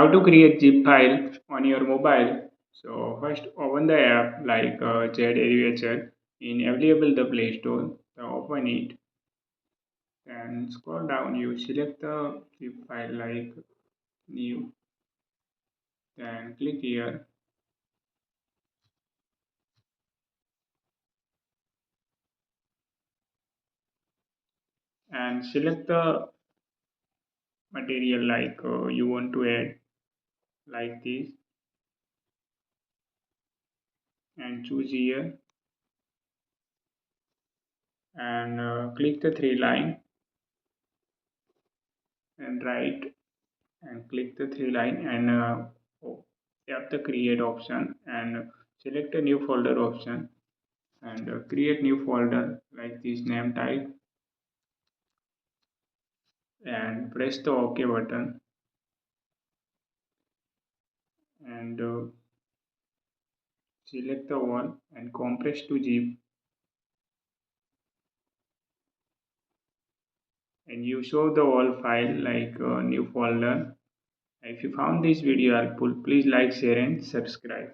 How to create zip file on your mobile. So first open the app like ZADHL in available the Play Store. So open it and scroll down. You select the zip file like new. Then click here and select the material like you want to add like this and choose here and click the three line and right and click the three line and tap the create option and select a new folder option and create new folder like this name type and press the OK button and select the one and compress to zip and you show the whole file like a new folder. If you found this video helpful, please like, share and subscribe.